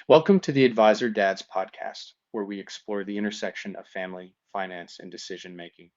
Welcome to the Advisor Dads podcast, where we explore the intersection of family, finance, and decision making.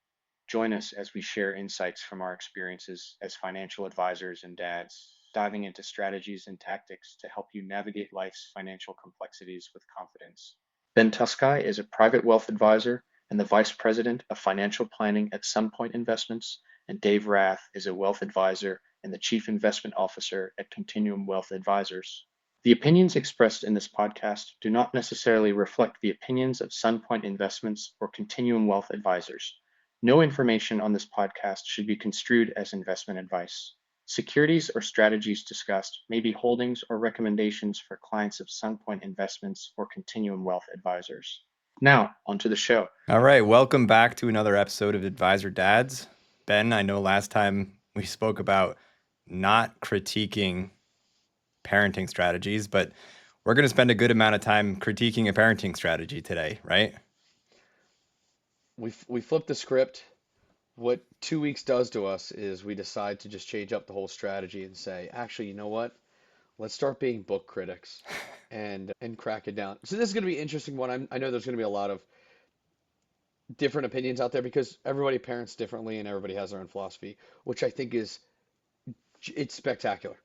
Join us as we share insights from our experiences as financial advisors and dads, diving into strategies and tactics to help you navigate life's financial complexities with confidence. Ben Tusky is a private wealth advisor and the vice president of financial planning at SumPoint Investments, and Dave Rath is a wealth advisor and the chief investment officer at Continuum Wealth Advisors. The opinions expressed in this podcast do not necessarily reflect the opinions of SunPoint Investments or Continuum Wealth Advisors. No information on this podcast should be construed as investment advice. Securities or strategies discussed may be holdings or recommendations for clients of SunPoint Investments or Continuum Wealth Advisors. Now, onto the show. All right, welcome back to another episode of Advisor Dads. Ben, I know last time we spoke about not critiquing parenting strategies, but we're going to spend a good amount of time critiquing a parenting strategy today, right? We flip the script. What 2 weeks does to us is we decide to just change up the whole strategy and say, actually, you know what? Let's start being book critics and crack it down. So this is going to be an interesting one. I know there's going to be a lot of different opinions out there because everybody parents differently and everybody has their own philosophy, which I think is it's spectacular.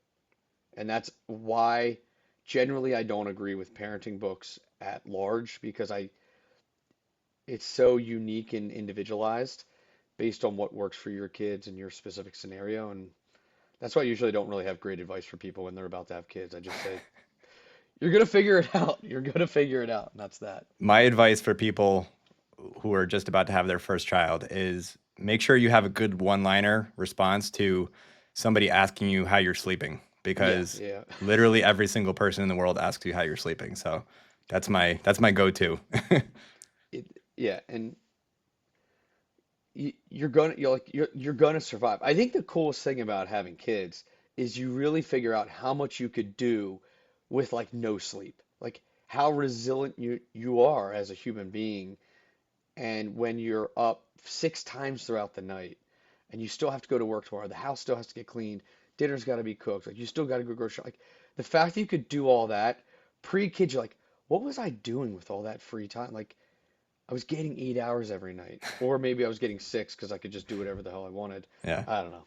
And that's why generally I don't agree with parenting books at large because I it's so unique and individualized based on what works for your kids and your specific scenario. And that's why I usually don't really have great advice for people when they're about to have kids. I just say, you're going to figure it out. You're going to figure it out. And that's that. My advice for people who are just about to have their first child is make sure you have a good one-liner response to somebody asking you how you're sleeping, Yeah, because yeah. literally every single person in the world asks you how you're sleeping. So that's my go-to. Yeah, and you're gonna survive. I think the coolest thing about having kids is you really figure out how much you could do with like no sleep. Like how resilient you are as a human being. And when you're up 6 times throughout the night and you still have to go to work tomorrow, the house still has to get cleaned, dinner's got to be cooked, like you still got to go grocery. Like the fact that you could do all that pre-kid, you're like, what was I doing with all that free time? Like I was getting 8 hours every night, or maybe I was getting six because I could just do whatever the hell I wanted. Yeah. I don't know.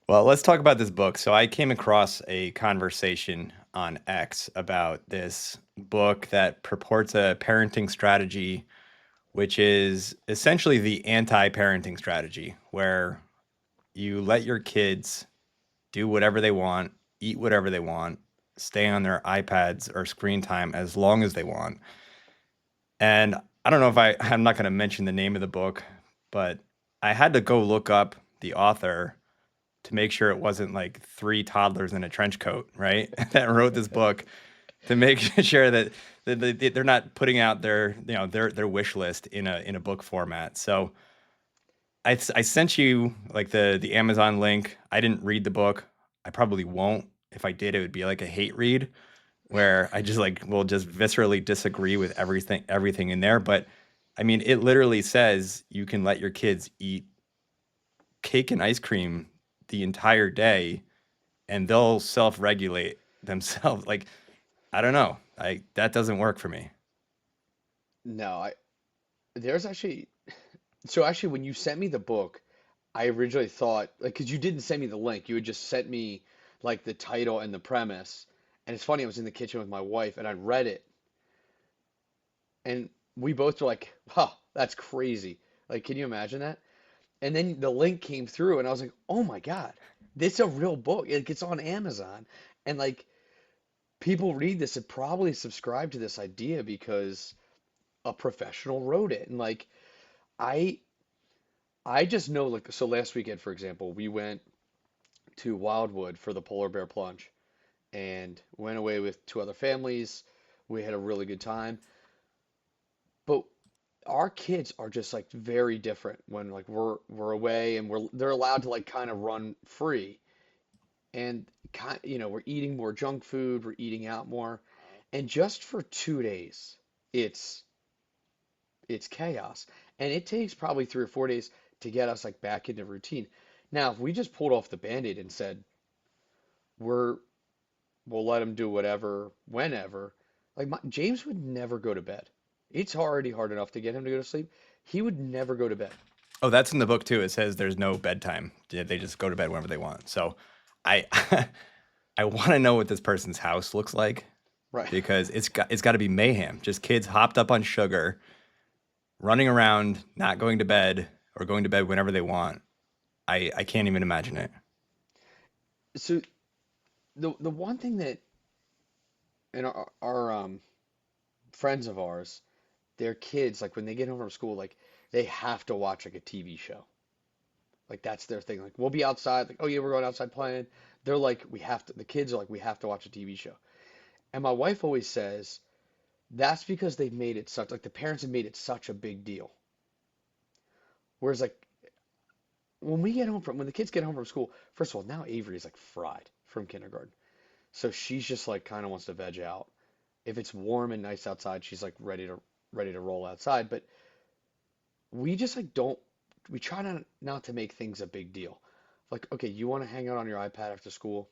Well, let's talk about this book. So I came across a conversation on X about this book that purports a parenting strategy, which is essentially the anti-parenting strategy, where you let your kids do whatever they want, eat whatever they want, stay on their iPads or screen time as long as they want. And I don't know if I'm not going to mention the name of the book, but I had to go look up the author to make sure it wasn't like three toddlers in a trench coat, right? That wrote this book to make sure that they're not putting out their wish list in a book format. So I sent you like the Amazon link. I didn't read the book. I probably won't. If I did, it would be like a hate read where I just like will just viscerally disagree with everything in there. But I mean, it literally says you can let your kids eat cake and ice cream the entire day and they'll self-regulate themselves. Like, I don't know. That doesn't work for me. No, there's actually so actually when you sent me the book, I originally thought like because you didn't send me the link, you had just sent me like the title and the premise. And it's funny, I was in the kitchen with my wife and I read it, and we both were like, "Huh, that's crazy!" Like, can you imagine that? And then the link came through, and I was like, "Oh my God, this is a real book! Like, it's on Amazon." And like people read this and probably subscribe to this idea because a professional wrote it. And like I I just know like so last weekend, for example, we went to Wildwood for the polar bear plunge and went away with two other families. We had a really good time. But our kids are just like very different when like we're away and they're allowed to like kind of run free and we're eating more junk food, we're eating out more. And just for 2 days, it's it's chaos. And it takes probably 3 or 4 days to get us like back into routine. Now, if we just pulled off the Band-Aid and said we're we'll let them do whatever, whenever, Like James would never go to bed. It's already hard enough to get him to go to sleep. He would never go to bed. Oh, that's in the book too. It says there's no bedtime. Yeah, they just go to bed whenever they want. So I I want to know what this person's house looks like Right. because it's got to be mayhem. Just kids hopped up on sugar, running around, not going to bed or going to bed whenever they want. I can't even imagine it. So the one thing that and our friends of ours, their kids, like when they get home from school, like they have to watch like a TV show. Like that's their thing. Like we'll be outside, like, oh yeah, we're going outside playing. They're like, we have to, the kids are like, we have to watch a TV show. And my wife always says that's because they've made it such, like the parents have made it such a big deal. Whereas like when the kids get home from school, first of all, now Avery is like fried from kindergarten. So she's just like kind of wants to veg out. If it's warm and nice outside, she's like ready to roll outside. But we just like don't we try not to make things a big deal. Like, okay, you want to hang out on your iPad after school?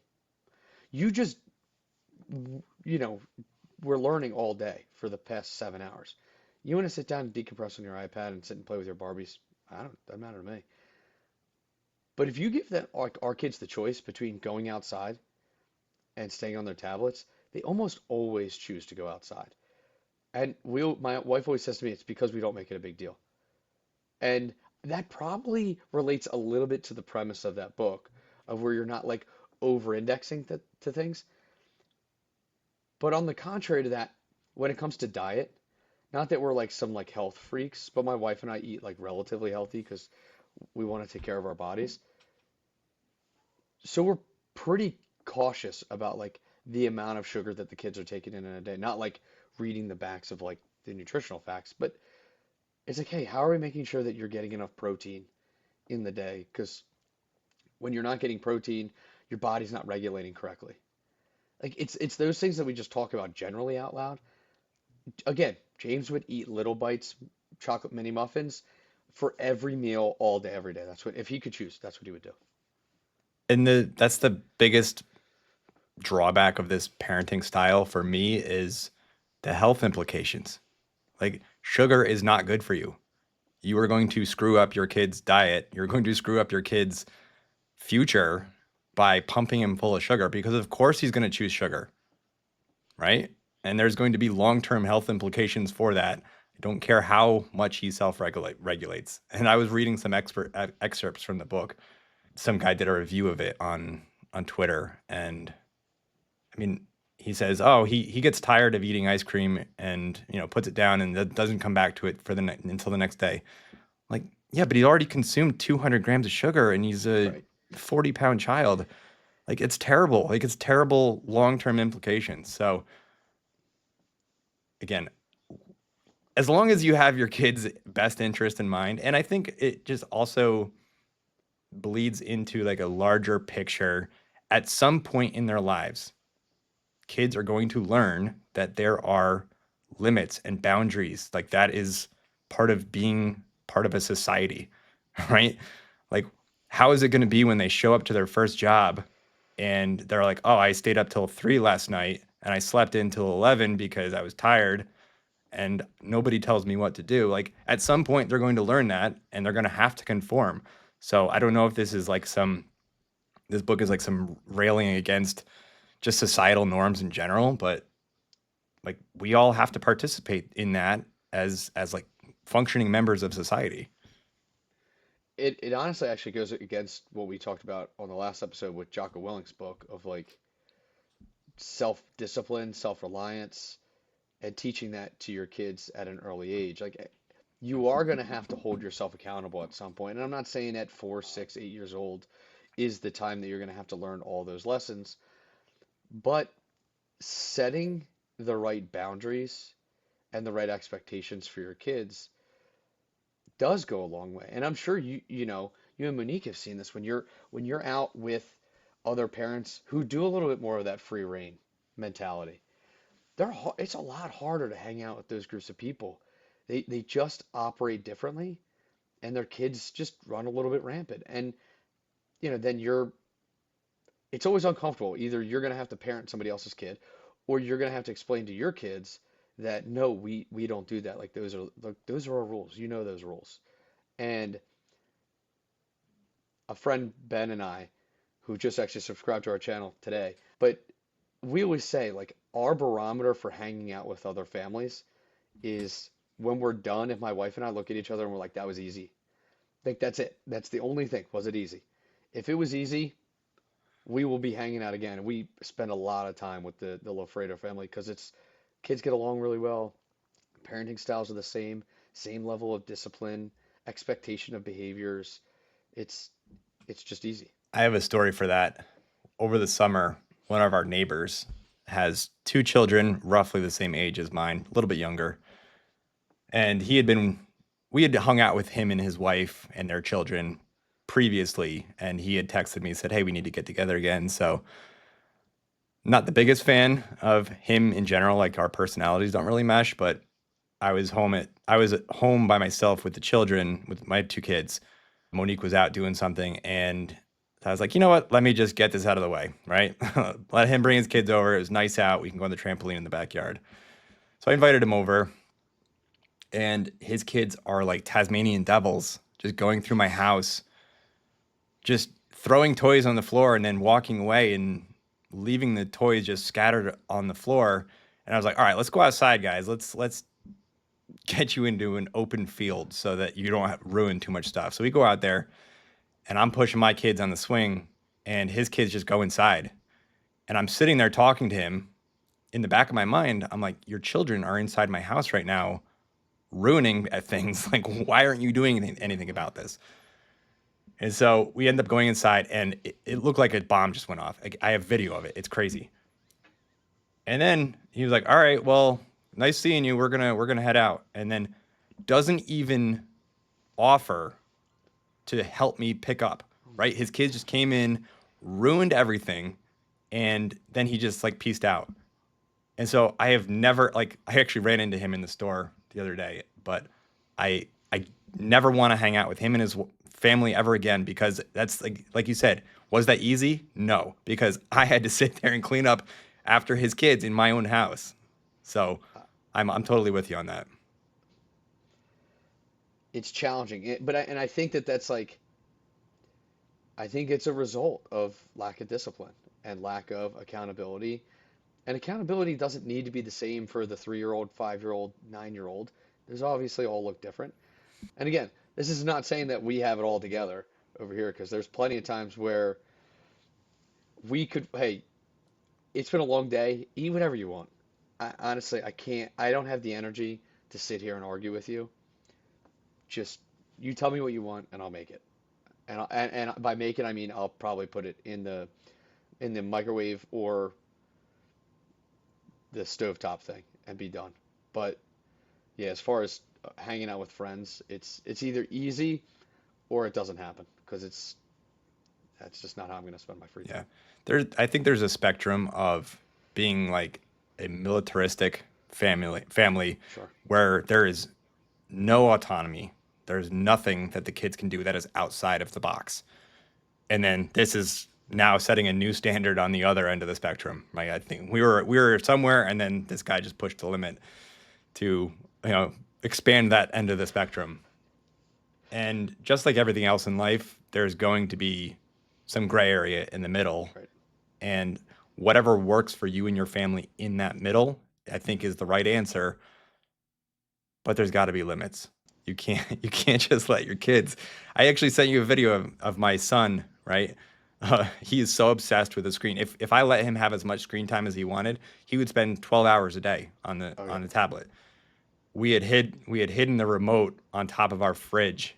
You just you know, we're learning all day for the past 7 hours. You want to sit down and decompress on your iPad and sit and play with your Barbies? I don't, doesn't matter to me. But if you give them like our kids the choice between going outside and staying on their tablets, they almost always choose to go outside. And my wife always says to me, it's because we don't make it a big deal. And that probably relates a little bit to the premise of that book, of where you're not like over-indexing to things. But on the contrary to that, when it comes to diet, not that we're like some like health freaks, but my wife and I eat like relatively healthy because we want to take care of our bodies. So we're pretty cautious about like the amount of sugar that the kids are taking in a day. Not like reading the backs of like the nutritional facts, but it's like, hey, how are we making sure that you're getting enough protein in the day? Because when you're not getting protein, your body's not regulating correctly. Like it's those things that we just talk about generally out loud. Again, James would eat little bites, chocolate mini muffins for every meal all day, every day. That's what, if he could choose, that's what he would do. And that's the biggest drawback of this parenting style for me is the health implications. Like sugar is not good for you. You are going to screw up your kid's diet. You're going to screw up your kid's future by pumping him full of sugar because of course he's going to choose sugar, right? And there's going to be long-term health implications for that. I don't care how much he self-regulates. And I was reading some excerpts from the book. Some guy did a review of it on Twitter, and I mean, he says, "Oh, he gets tired of eating ice cream and puts it down and doesn't come back to it for until the next day." Like, yeah, but he already consumed 200 grams of sugar, and he's a Right. 40-pound child. Like, it's terrible. Like, it's terrible long-term implications. So, again, as long as you have your kids' best interest in mind, and I think it just also bleeds into like a larger picture at some point in their lives kids are going to learn that there are limits and boundaries. Like that is part of being part of a society, right? Like, how is it going to be when they show up to their first job and they're like, oh, I stayed up till 3 last night and I slept in till 11 because I was tired and nobody tells me what to do. Like, at some point, they're going to learn that and they're going to have to conform. So, I don't know if this book is like some railing against just societal norms in general, but like we all have to participate in that as like functioning members of society. It honestly actually goes against what we talked about on the last episode with Jocko Willink's book of like self-discipline, self-reliance, and teaching that to your kids at an early age. Like you are going to have to hold yourself accountable at some point. And I'm not saying at 4, 6, 8 years old is the time that you're going to have to learn all those lessons, but setting the right boundaries and the right expectations for your kids does go a long way. And I'm sure you and Monique have seen this when you're out with other parents who do a little bit more of that free reign mentality. It's a lot harder to hang out with those groups of people. They just operate differently and their kids just run a little bit rampant. And then it's always uncomfortable. Either you're going to have to parent somebody else's kid or you're gonna have to explain to your kids that no, we don't do that. Like those are our rules. You know those rules. And a friend Ben and I, who just actually subscribed to our channel today, but we always say like our barometer for hanging out with other families is when we're done. If my wife and I look at each other and we're like, that was easy. Like that's it. That's the only thing. Was it easy? If it was easy, we will be hanging out again. We spend a lot of time with the Lofredo family because it's kids get along really well. Parenting styles are the same level of discipline, expectation of behaviors. It's it's just easy. I have a story for that. Over the summer, one of our neighbors has two children roughly the same age as mine, a little bit younger. And we had hung out with him and his wife and their children previously. And he had texted me and said, "Hey, we need to get together again." So, not the biggest fan of him in general. Like our personalities don't really mesh, but I was at home by myself with the children, with my two kids. Monique was out doing something, and I was like, you know what? Let me just get this out of the way, right? Let him bring his kids over. It was nice out. We can go on the trampoline in the backyard. So I invited him over, and his kids are like Tasmanian devils, just going through my house, just throwing toys on the floor and then walking away and leaving the toys just scattered on the floor. And I was like, all right, let's go outside, guys. Let's get you into an open field so that you don't ruin too much stuff. So we go out there, and I'm pushing my kids on the swing, and his kids just go inside. And I'm sitting there talking to him. In the back of my mind, I'm like, your children are inside my house right now, ruining at things. Like, why aren't you doing anything about this? And so we end up going inside, and it looked like a bomb just went off. I have video of it. It's crazy. And then he was like, "All right, well, nice seeing you. We're gonna head out." And then doesn't even offer to help me pick up. Oh my Right? His kids just came in, ruined everything, and then he just like pieced out. And so I have never like I actually ran into him in the store the other day, but I never want to hang out with him and his family ever again because that's like you said, was that easy? No, because I had to sit there and clean up after his kids in my own house. So God. I'm totally with you on that. It's challenging. And I think that that's like I think it's a result of lack of discipline and lack of accountability. And accountability doesn't need to be the same for the 3-year-old, 5-year-old, 9-year-old. There's obviously all look different. And again, this is not saying that we have it all together over here because there's plenty of times where we could, hey, it's been a long day, eat whatever you want. Honestly, I can't, I don't have the energy to sit here and argue with you. Just you tell me what you want and I'll make it. And by make it, I mean I'll probably put it in the microwave or the stovetop thing and be done. But yeah, as far as hanging out with friends, it's either easy or it doesn't happen because that's just not how I'm going to spend my free Yeah. time. I think there's a spectrum of being like a militaristic family Sure. where there is no autonomy. There's nothing that the kids can do that is outside of the box. And then this is now setting a new standard on the other end of the spectrum. Right? I think we were somewhere, and then this guy just pushed the limit to expand that end of the spectrum. And just like everything else in life, there's going to be some gray area in the middle, Right. and whatever works for you and your family in that middle, I think is the right answer. But there's got to be limits. You can't just let your kids. I actually sent you a video of my son. Right, he is so obsessed with the screen. If I let him have as much screen time as he wanted, he would spend 12 hours a day Oh yeah. on the tablet. We had hidden the remote on top of our fridge,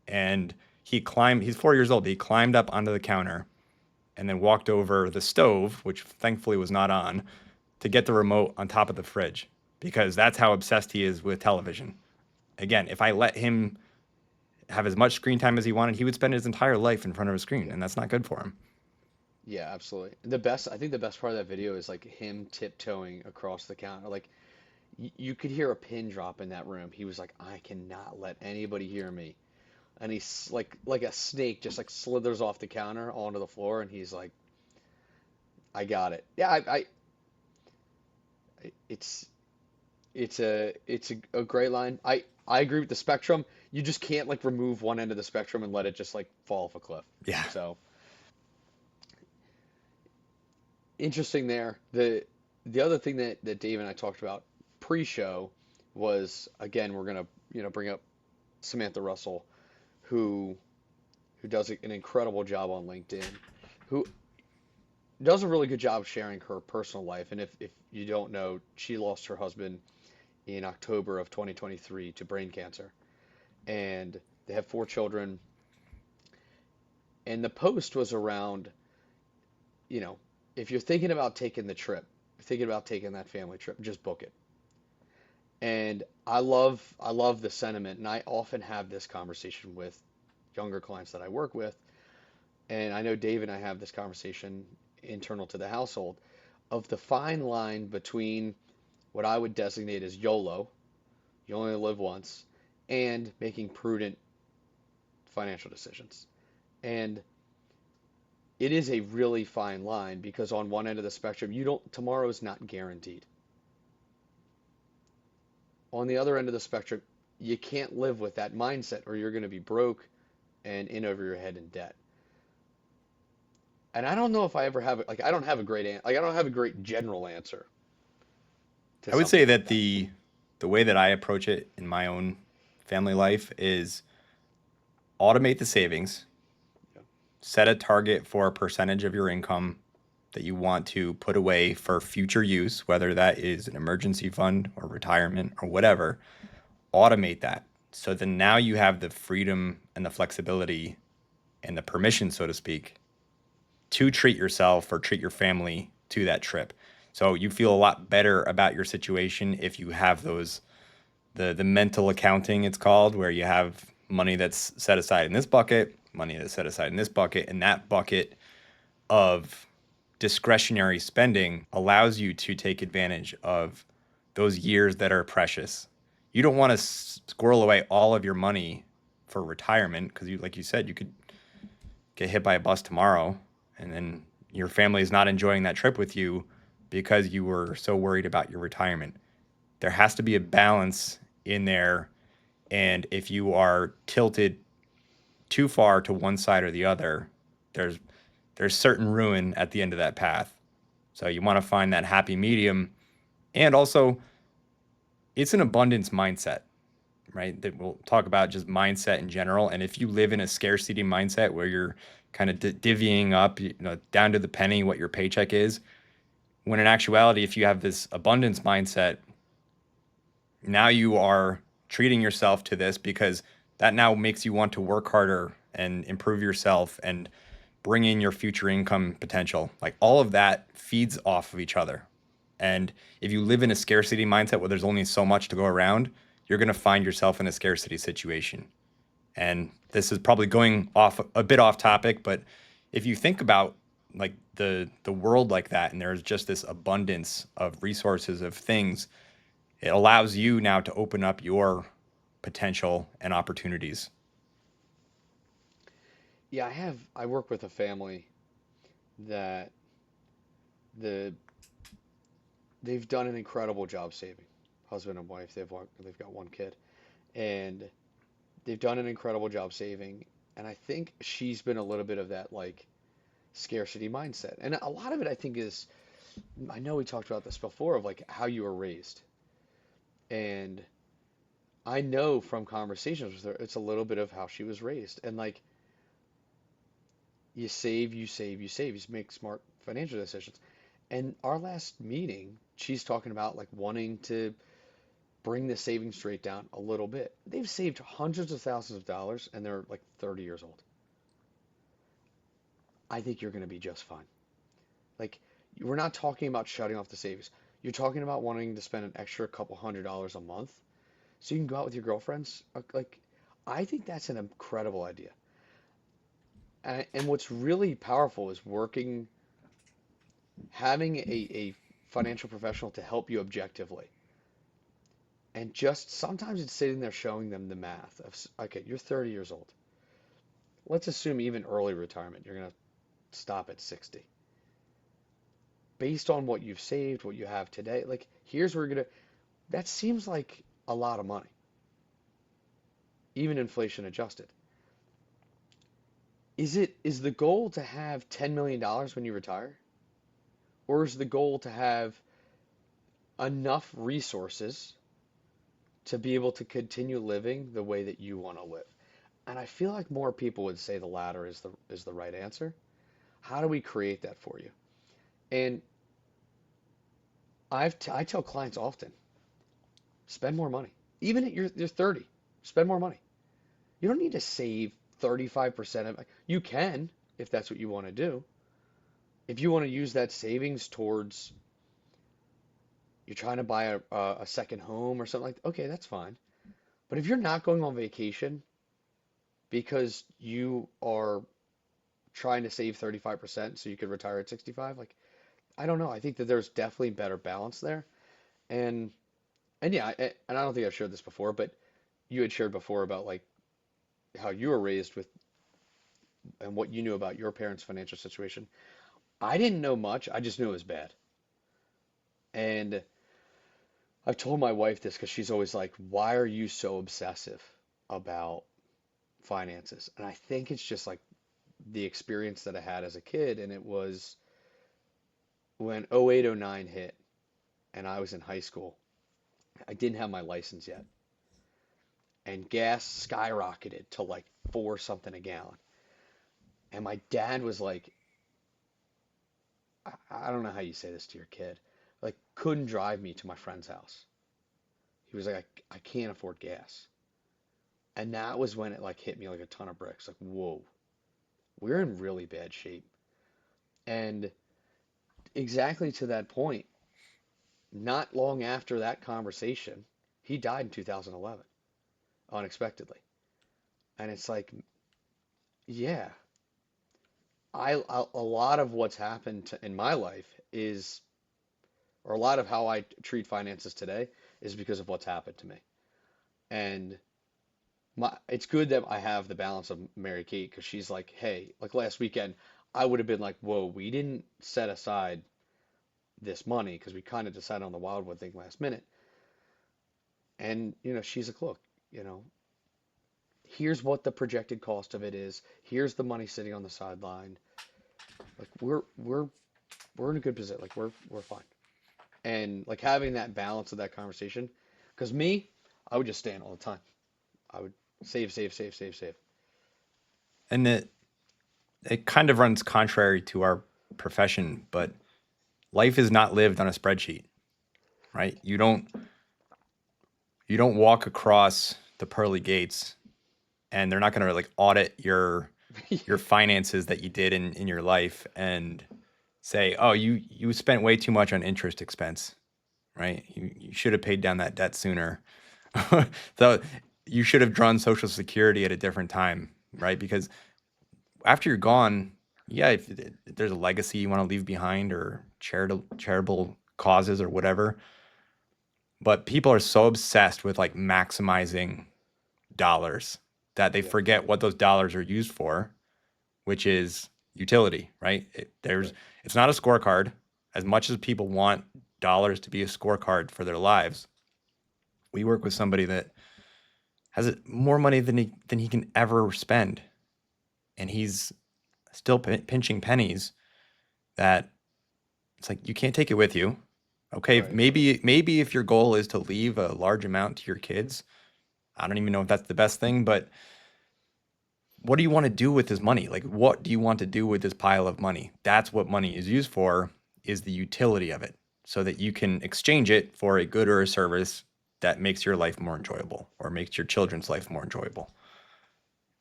and he's 4 years old. He climbed up onto the counter and then walked over the stove, which thankfully was not on, to get the remote on top of the fridge because that's how obsessed he is with television. Again, if I let him have as much screen time as he wanted, he would spend his entire life in front of a screen, Yeah. and that's not good for him. Yeah, absolutely. I think the best part of that video is like him tiptoeing across the counter. Like you could hear a pin drop in that room. He was like, I cannot let anybody hear me. And he's like a snake just like slithers off the counter onto the floor and he's like, I got it. Yeah, It's a great line. I agree with the spectrum. You just can't like remove one end of the spectrum and let it just like fall off a cliff. Yeah. So interesting there. The other thing that Dave and I talked about pre-show was again we're gonna bring up Samantha Russell who does an incredible job on LinkedIn, who does a really good job sharing her personal life. And if you don't know, she lost her husband in October of 2023 to brain cancer. And they have 4 children. And the post was around, you know, if you're thinking about taking the trip, thinking about taking that family trip, just book it. And I love the sentiment, and I often have this conversation with younger clients that I work with, and I know Dave and I have this conversation internal to the household of the fine line between what I would designate as YOLO, you only live once, and making prudent financial decisions. And it is a really fine line because on one end of the spectrum, you don't, tomorrow is not guaranteed. On the other end of the spectrum, you can't live with that mindset or you're going to be broke and in over your head in debt. And I don't know if I ever have it, like I don't have a like I don't have a great general answer to I would say something like that that. the way that I approach it in my own family life is automate the savings, Yeah. set a target for a percentage of your income that you want to put away for future use, whether that is an emergency fund or retirement or whatever. Automate that. So then now you have the freedom and the flexibility and the permission, so to speak, to treat yourself or treat your family to that trip. So you feel a lot better about your situation if you have those the mental accounting it's called, where you have money that's set aside in this bucket, money that's set aside in this bucket, and that bucket of discretionary spending allows you to take advantage of those years that are precious. You don't want to squirrel away all of your money for retirement because you like you said you could get hit by a bus tomorrow and then your family is not enjoying that trip with you because you were so worried about your retirement. There has to be a balance in there, and if you are tilted too far to one side or the other, there's there's certain ruin at the end of that path. So you want to find that happy medium. And also, it's an abundance mindset, right? That we'll talk about just mindset in general. And if you live in a scarcity mindset where you're kind of divvying up, down to the penny what your paycheck is, when in actuality, if you have this abundance mindset, now you are treating yourself to this because that now makes you want to work harder and improve yourself and bring in your future income potential. Like all of that feeds off of each other. And if you live in a scarcity mindset where there's only so much to go around, you're going to find yourself in a scarcity situation. And this is probably going off a bit off topic, but if you think about like the world like that and there's just this abundance of resources of things, it allows you now to open up your potential and opportunities. Yeah, I work with a family that the they've done an incredible job saving. Husband and wife, they've got 1 kid, and they've done an incredible job saving. And I think she's been a little bit of that like scarcity mindset. And a lot of it I think is I know we talked about this before of like how you were raised. And I know from conversations with her it's a little bit of how she was raised. And like you save, you save, you save, you make smart financial decisions. And our last meeting, she's talking about like wanting to bring the savings rate down a little bit. They've saved hundreds of thousands of dollars and they're like 30 years old. I think you're going to be just fine. Like, we're not talking about shutting off the savings. You're talking about wanting to spend an extra couple $100s a month so you can go out with your girlfriends. Like, I think that's an incredible idea. And what's really powerful is having a financial professional to help you objectively. And just sometimes it's sitting there showing them the math of, okay, you're 30 years old. Let's assume even early retirement, you're going to stop at 60. based on what you've saved, what you have today, like here's where we're gonna, that seems like a lot of money, even inflation adjusted. Is the goal to have $10 million when you retire? Or is the goal to have enough resources to be able to continue living the way that you want to live? And I feel like more people would say the latter is the right answer. How do we create that for you? And I tell clients often, spend more money. Even at your 30, spend more money. You don't need to save 35% of it. You can if that's what you want to do. If you want to use that savings towards you're trying to buy a second home or something like that, okay, that's fine. But if you're not going on vacation because you are trying to save 35% so you could retire at 65, like I don't know. I think that there's definitely better balance there. And and yeah, and I don't think I've shared this before, but you had shared before about like how you were raised with and what you knew about your parents' financial situation. I didn't know much. I just knew it was bad. And I've told my wife this because she's always like, "Why are you so obsessive about finances?" And I think it's just like the experience that I had as a kid, and it was when 08, 09 hit, and I was in high school. I didn't have my license yet, and gas skyrocketed to like four something a gallon. And my dad was like, I don't know how you say this to your kid, like couldn't drive me to my friend's house. He was like, I can't afford gas. And that was when it like hit me like a ton of bricks. Like, whoa, we're in really bad shape. And exactly to that point, not long after that conversation, he died in 2011 unexpectedly. And it's like, yeah, a lot of what's happened in my life is, or a lot of how I treat finances today is because of what's happened to me. And it's good that I have the balance of Mary Kate because she's like, hey, like last weekend, I would have been like, whoa, we didn't set aside this money because we kind of decided on the Wildwood thing last minute. And, she's like, look, you know, here's what the projected cost of it is. Here's the money sitting on the sideline. Like we're in a good position. Like we're fine. And like having that balance of that conversation, because me, I would just stand all the time. I would save, save, save, save, save. And it kind of runs contrary to our profession, but life is not lived on a spreadsheet, right? You don't walk across the pearly gates and they're not going to like audit your finances that you did in your life and say, "Oh, you spent way too much on interest expense." Right? You should have paid down that debt sooner. So you should have drawn Social Security at a different time, right? Because after you're gone, yeah, if there's a legacy you want to leave behind or charitable causes or whatever, but people are so obsessed with like maximizing dollars that they Yep. forget what those dollars are used for, which is utility, right? Right. It's not a scorecard. As much as people want dollars to be a scorecard for their lives, we work with somebody that has more money than he can ever spend, and he's still pinching pennies. That it's like you can't take it with you. Okay, Right. maybe if your goal is to leave a large amount to your kids, I don't even know if that's the best thing, but what do you want to do with this money? Like, what do you want to do with this pile of money? That's what money is used for, is the utility of it, so that you can exchange it for a good or a service that makes your life more enjoyable or makes your children's life more enjoyable.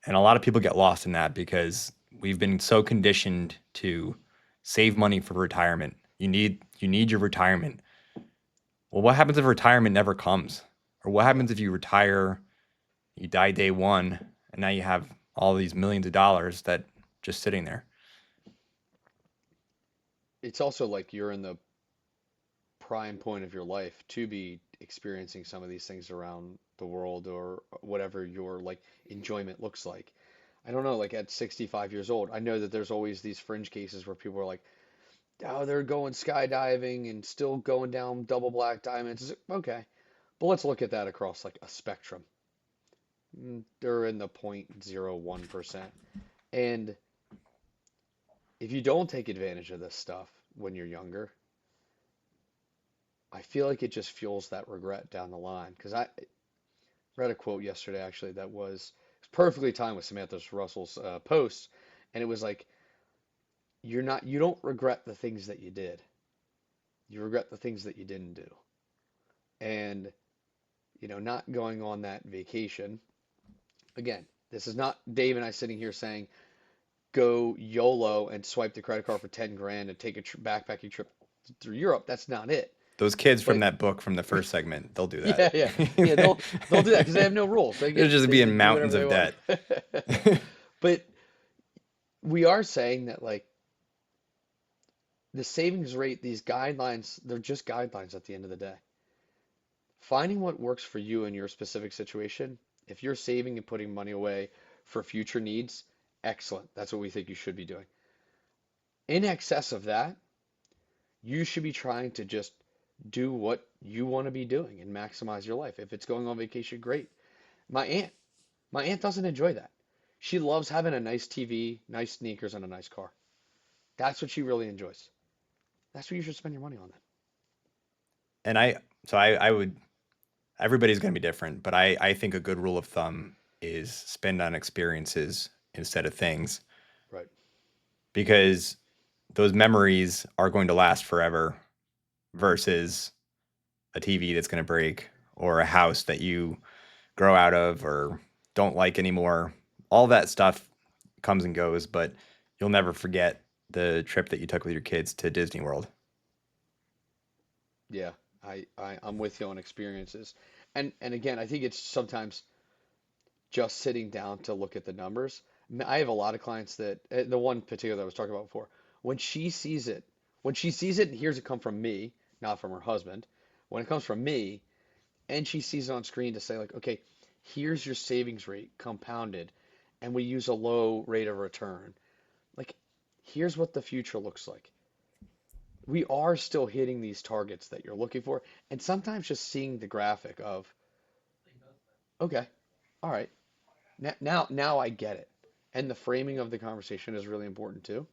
And a lot of people get lost in that because we've been so conditioned to save money for retirement. You need your retirement. Well, what happens if retirement never comes? Or what Yeah. happens if you retire, you die day one, and now you have all these millions of dollars that just sitting there? It's also like you're in the prime point of your life to be experiencing some of these things around the world or whatever your like enjoyment looks like. I don't know, like at 65 years old, I know that there's always these fringe cases where people are like, oh, they're going skydiving and still going down double black diamonds. Okay, but let's look at that across like a spectrum. They're in the 0.01%. And if you don't take advantage of this stuff when you're younger, I feel like it just fuels that regret down the line. Because I read a quote yesterday actually that was perfectly timed with Samantha Russell's post, and it was like, you don't regret the things that you did. You regret the things that you didn't do. And not going on that vacation. Again, this is not Dave and I sitting here saying go YOLO and swipe the credit card for 10 grand and take a backpacking trip through Europe. That's not it. Those kids from But that book from the first segment, they'll do that. yeah, yeah, yeah. They'll do that because they have no rules. They'll just be They in do whatever mountains they of want. debt. But we are saying that like the savings rate, these guidelines, they're just guidelines at the end of the day. Finding what works for you in your specific situation. If you're saving and putting money away for future needs, excellent. That's what we think you should be doing. In excess of that, you should be trying to just do what you want to be doing and maximize your life. If it's going on vacation, great. My aunt, my aunt doesn't enjoy that. She loves having a nice TV, nice sneakers, and a nice car. That's what she really enjoys. That's what you should spend your money on then. And I would, everybody's going to be different, but I think a good rule of thumb is spend on experiences instead of things, Right. because those memories are going to last forever versus a TV that's going to break or a house that you grow out of or don't like anymore. All that stuff comes and goes, but you'll never forget the trip that you took with your kids to Disney World. Yeah, I'm with you on experiences. And again, I think it's sometimes just sitting down to look at the numbers. I have a lot of clients that the one particular that I was talking about before, when she sees it, when she sees it and hears it come from me, not from her husband, when it comes from me, and she sees it on screen to say like, okay, here's your savings rate compounded, and we use a low rate of return. Like, here's what the future looks like. We are still hitting these targets that you're looking for, and sometimes just seeing the graphic of, okay, all right, now I get it. And the framing of the conversation is really important too.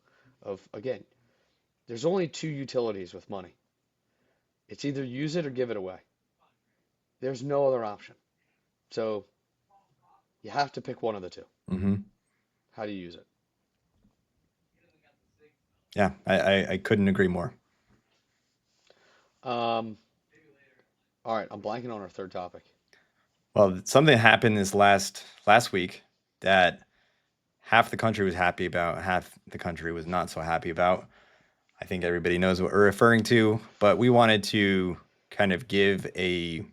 Of again, there's only two utilities with money. It's either use it or give it away. There's no other option. So you have to pick one of the two. Mm-hmm. How do you use it? Yeah, I couldn't agree more. Um, all right, I'm blanking on our third topic. Well, something happened this last week that half the country was happy about, half the country was not so happy about. I think everybody knows what we're referring to, but we wanted to kind of give a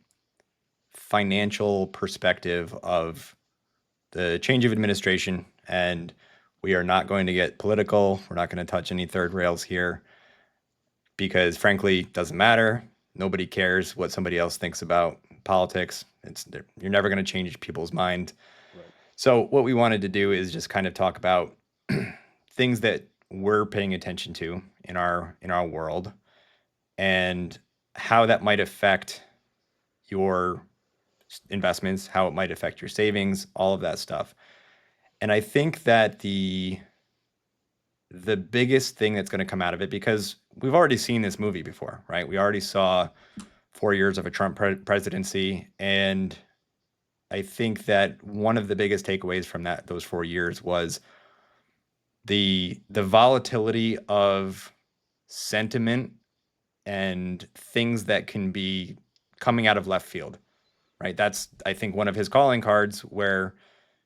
financial perspective of the change of administration. And we are not going to get political. We're not going to touch any third rails here because, frankly, it doesn't matter. Nobody cares what somebody else thinks about politics. You're never going to change people's mind. Right. So what we wanted to do is just kind of talk about things that we're paying attention to in our world and how that might affect your investments, how it might affect your savings, all of that stuff. And I think that the biggest thing that's going to come out of it, because we've already seen this movie before, right? We already saw 4 years of a Trump presidency, and I think that one of the biggest takeaways from those 4 years was the volatility of sentiment and things that can be coming out of left field, right? That's, I think, one of his calling cards where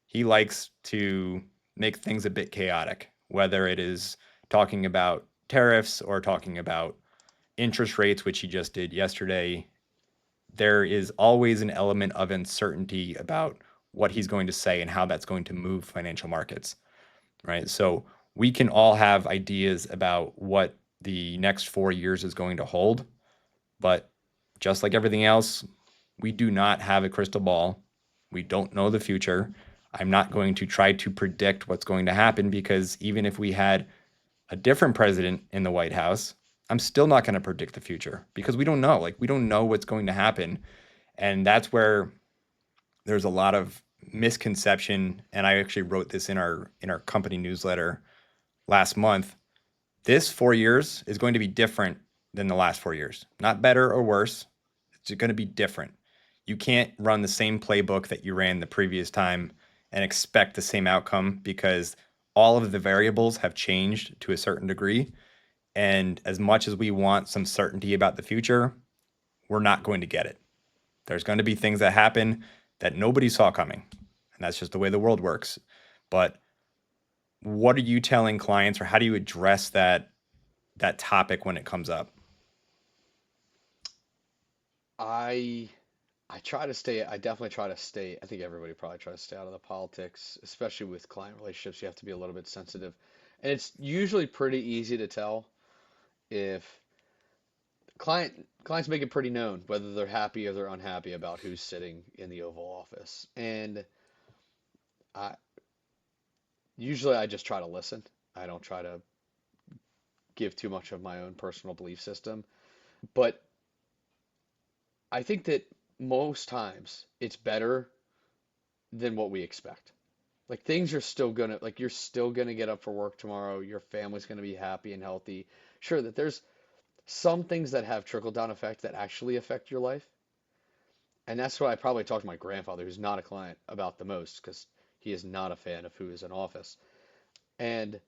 he likes to make things a bit chaotic, whether it is talking about tariffs or talking about interest rates, which he just did yesterday. There is always an element of uncertainty about what he's going to say and how that's going to move financial markets, right? So we can all have ideas about what the next 4 years is going to hold, but just like everything else, we do not have a crystal ball. We don't know the future. I'm not going to try to predict what's going to happen because even if we had a different president in the White House, I'm still not going to predict the future because we don't know. Like, we don't know what's going to happen. And that's where there's a lot of misconception. And I actually wrote this in our company newsletter last month. This 4 years is going to be different than the last 4 years. Not better or worse. It's going to be different. You can't run the same playbook that you ran the previous time and expect the same outcome because all of the variables have changed to a certain degree. And as much as we want some certainty about the future, we're not going to get it. There's going to be things that happen that nobody saw coming. And that's just the way the world works. But what are you telling clients, or how do you address that topic when it comes up? I I try to stay, I definitely try to stay, I think everybody probably tries to stay out of the politics, especially with client relationships. You have to be a little bit sensitive. And it's usually pretty easy to tell if clients make it pretty known whether they're happy or they're unhappy about who's sitting in the Oval Office. And I usually I just try to listen. I don't try to give too much of my own personal belief system. But I think that most times it's better than what we expect. Like things are still gonna, like you're still gonna get up for work tomorrow. Your family's gonna be happy and healthy. Sure, that there's some things that have trickle down effect that actually affect your life. And that's what I probably talked to my grandfather, who's not a client, about the most because he is not a fan of who is in office. And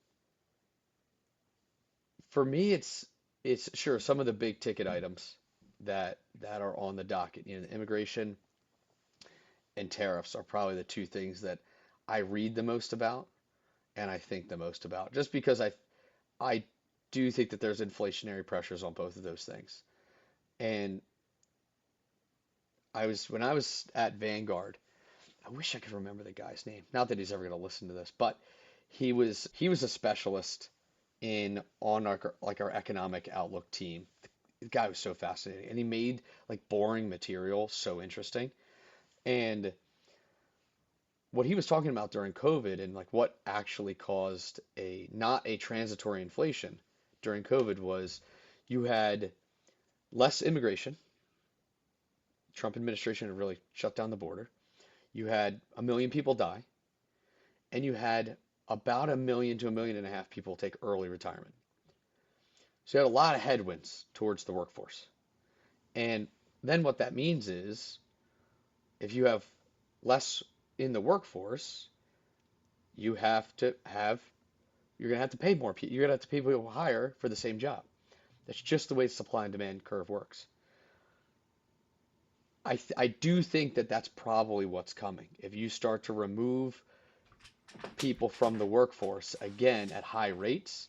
for me, it's sure some of the big ticket items that are on the docket. You know, immigration and tariffs are probably the two things that I read the most about and I think the most about, just because I do think that there's inflationary pressures on both of those things. And when I was at Vanguard, I wish I could remember the guy's name. Not that he's ever going to listen to this, but he was a specialist in on our economic outlook team. The guy was so fascinating, and he made like boring material so interesting. And what he was talking about during COVID and like what actually caused a not a transitory inflation during COVID was you had less immigration. Trump administration had really shut down the border. You had 1 million people die, and you had about 1 million to 1.5 million people take early retirement. So you had a lot of headwinds towards the workforce. And then what that means is if you have less in the workforce, you have to have you're going to have to pay more people. You're going to have to pay people higher for the same job. That's just the way the supply and demand curve works. I do think that that's probably what's coming. If you start to remove people from the workforce again at high rates,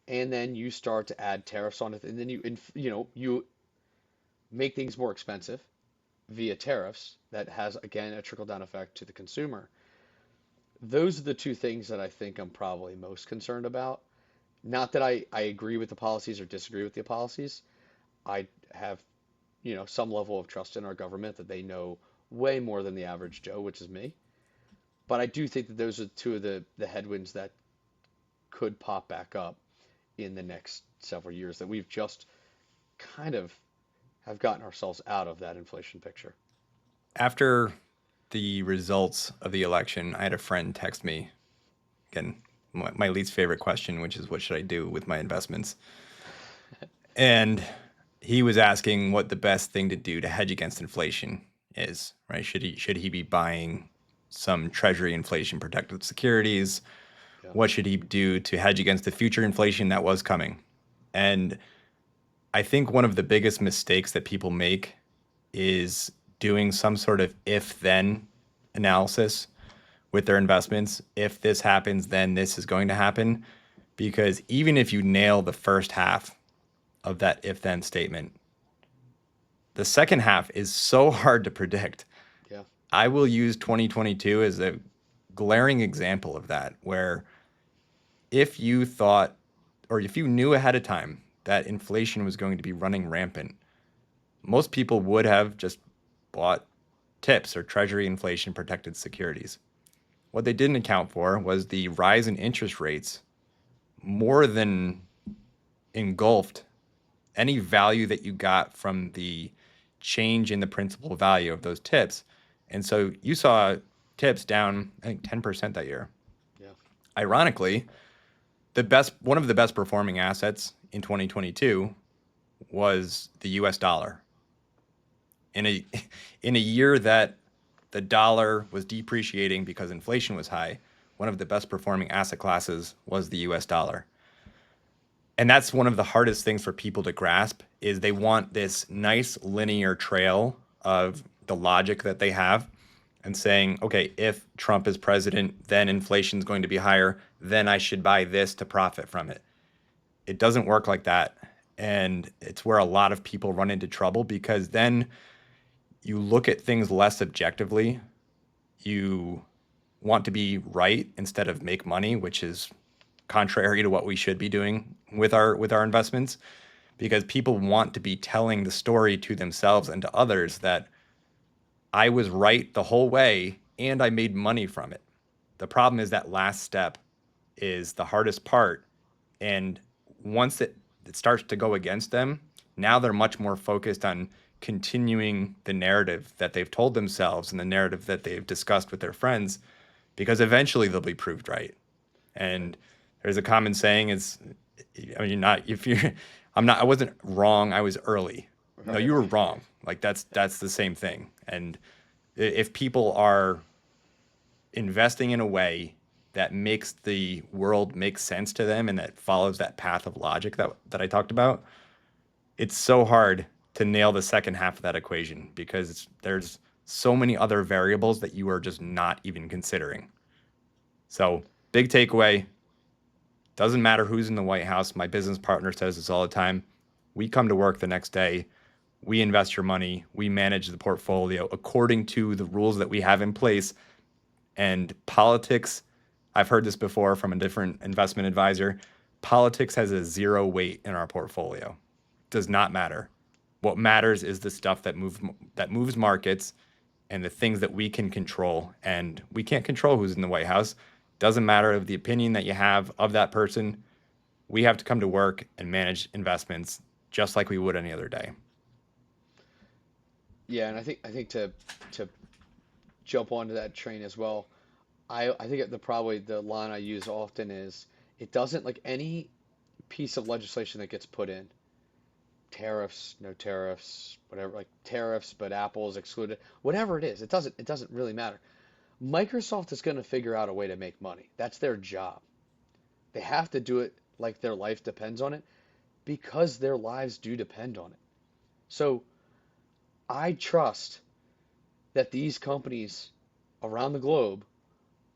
and then you start to add tariffs on it, and then you make things more expensive via tariffs, that has again a trickle down effect to the consumer. Those are the two things that I think I'm probably most concerned about. Not that I agree with the policies or disagree with the policies. I have, some level of trust in our government that they know way more than the average Joe, which is me. But I do think that those are two of the headwinds that could pop back up in the next several years that we've just kind of have gotten ourselves out of that inflation picture. After the results of the election, I had a friend text me again, my least favorite question, which is what should I do with my investments? And he was asking what the best thing to do to hedge against inflation is, right? Should he be buying some treasury inflation protected securities? Yeah. What should he do to hedge against the future inflation that was coming? And I think one of the biggest mistakes that people make is doing some sort of if then analysis with their investments. If this happens, then this is going to happen. Because even if you nail the first half of that if then statement, the second half is so hard to predict. Yeah. I will use 2022 as a glaring example of that, where if you thought, or if you knew ahead of time that inflation was going to be running rampant, most people would have just bought TIPS or Treasury inflation protected securities. What they didn't account for was the rise in interest rates more than engulfed any value that you got from the change in the principal value of those tips. And so you saw tips down, I think, 10% that year. Yeah. Ironically, one of the best performing assets in 2022 was the US dollar. In a in a year that the dollar was depreciating because inflation was high, one of the best performing asset classes was the US dollar. And that's one of the hardest things for people to grasp is they want this nice linear trail of the logic that they have and saying, okay, if Trump is president, then inflation is going to be higher, then I should buy this to profit from it. It doesn't work like that. And it's where a lot of people run into trouble because then you look at things less objectively. You want to be right instead of make money, which is contrary to what we should be doing with our investments because people want to be telling the story to themselves and to others that I was right the whole way and I made money from it. The problem is that last step is the hardest part. And once it starts to go against them, now they're much more focused on continuing the narrative that they've told themselves and the narrative that they've discussed with their friends because eventually they'll be proved right. Right. And there's a common saying is, I mean, you're not, if you're, I wasn't wrong. I was early. No, Right. you were Right. wrong. Like that's the same thing. And if people are investing in a way that makes the world make sense to them and that follows that path of logic that I talked about, it's so hard to nail the second half of that equation because there's so many other variables that you are just not even considering. So, big takeaway, doesn't matter who's in the White House. My business partner says this all the time. We come to work the next day, we invest your money, we manage the portfolio according to the rules that we have in place. And politics, I've heard this before from a different investment advisor. Politics has a zero weight in our portfolio. Does not matter. What matters is the stuff that moves markets and the things that we can control. And we can't control who's in the White House. Doesn't matter of the opinion that you have of that person. We have to come to work and manage investments just like we would any other day. Yeah, and I think to jump onto that train as well. I think the probably the line I use often is it doesn't like any piece of legislation that gets put in, tariffs, no tariffs, whatever, like tariffs, but Apple is excluded, whatever it is, it doesn't really matter. Microsoft is going to figure out a way to make money. That's their job. They have to do it like their life depends on it because their lives do depend on it. So I trust that these companies around the globe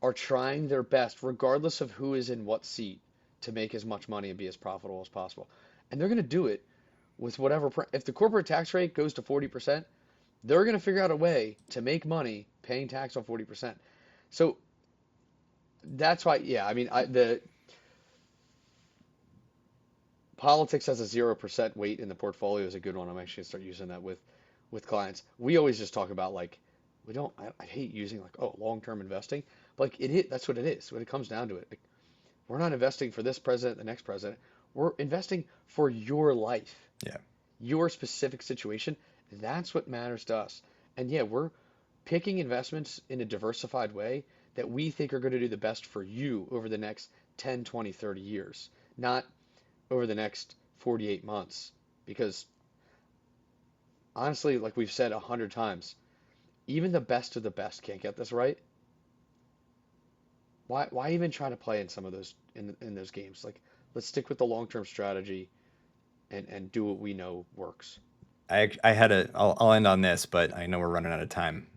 are trying their best, regardless of who is in what seat, to make as much money and be as profitable as possible. And they're going to do it with whatever. If the corporate tax rate goes to 40%, they're going to figure out a way to make money paying tax on 40%. So that's why, yeah, I mean, the politics has a 0% weight in the portfolio is a good one. I'm actually going to start using that with clients. We always just talk about like, we don't, I hate using like, oh, long-term investing, but like that's what it is. When it comes down to it, like, we're not investing for this president, the next president. We're investing for your life, Yeah. your specific situation. That's what matters to us. And yeah, we're picking investments in a diversified way that we think are going to do the best for you over the next 10, 20, 30 years, not over the next 48 months. Because honestly, like we've said 100 times, even the best of the best can't get this right. Why even try to play in some of those in those games? Like, let's stick with the long-term strategy and do what we know works. I had I'll end on this, but I know we're running out of time.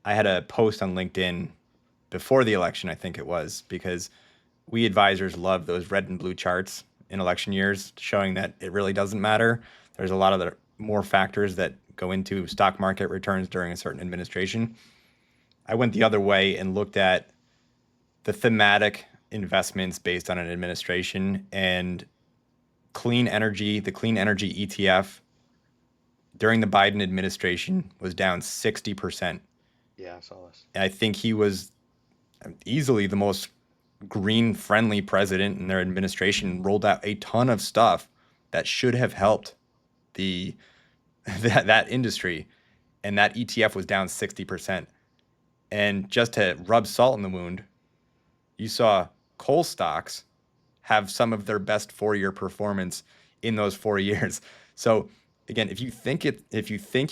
I had a post on LinkedIn before the election, I think it was, because we advisors love those red and blue charts in election years, showing that it really doesn't matter. There's a lot of the more factors that go into stock market returns during a certain administration. I went the other way and looked at the thematic investments based on an administration and the clean energy ETF during the Biden administration was down 60%. Yeah, I saw this. And I think he was easily the most green friendly president and their administration rolled out a ton of stuff that should have helped the that industry, and that ETF was down 60%. And just to rub salt in the wound, you saw coal stocks have some of their best 4-year performance in those 4 years. So again, if you think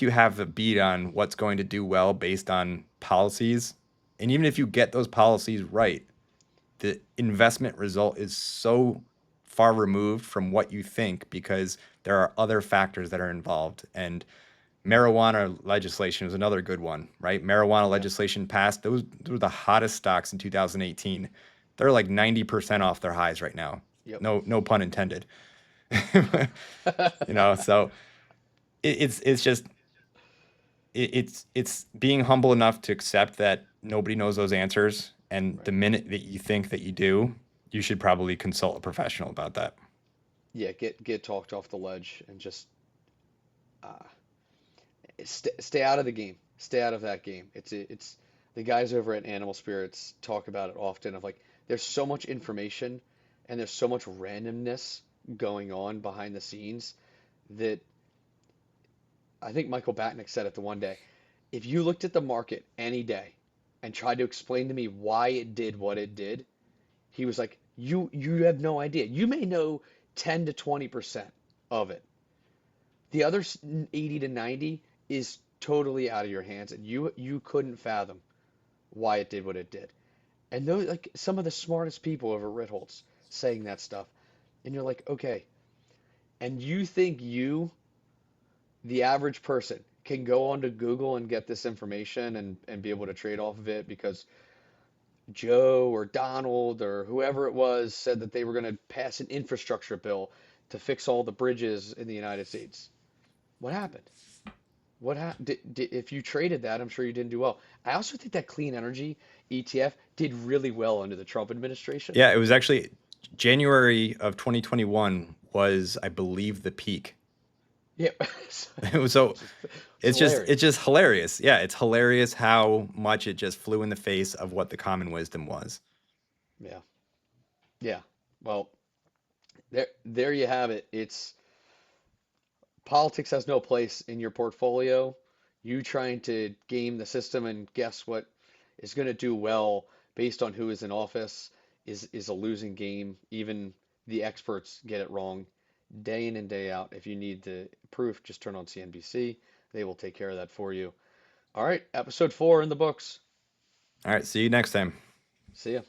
you have the beat on what's going to do well based on policies, and even if you get those policies right, the investment result is so far removed from what you think because there are other factors that are involved. And marijuana legislation was another good one, right? Marijuana Yeah. legislation passed. Those were the hottest stocks in 2018. They're like 90% off their highs right now. Yep. No pun intended. So it's just it's being humble enough to accept that nobody knows those answers, and the Right. minute that you think that you do, you should probably consult a professional about that. Yeah, get talked off the ledge and just uh, stay out of the game. Stay out of that game. It's the guys over at Animal Spirits talk about it often of like there's so much information and there's so much randomness going on behind the scenes that I think Michael Batnick said it the one day. If you looked at the market any day and tried to explain to me why it did what it did, he was like, you have no idea. You may know 10 to 20% of it. The other 80 to 90 is totally out of your hands, and you couldn't fathom why it did what it did. And those like some of the smartest people over Ritholtz saying that stuff, and you're like, okay, and you think you, the average person, can go onto Google and get this information and be able to trade off of it because Joe or Donald or whoever it was said that they were going to pass an infrastructure bill to fix all the bridges in the United States. What happened? What happened? If you traded that, I'm sure you didn't do well. I also think that clean energy ETF did really well under the Trump administration. Yeah, it was actually January of 2021 was, I believe, the peak. Yeah, It was so it's it's hilarious. just hilarious. Yeah, it's hilarious how much it just flew in the face of what the common wisdom was. Yeah, yeah. Well, there you have it. It's politics has no place in your portfolio. You trying to game the system and guess what is going to do well based on who is in office is a losing game. Even the experts get it wrong day in and day out. If you need the proof, just turn on CNBC. They will take care of that for you. All right, episode 4 in the books. All right, see you next time. See ya.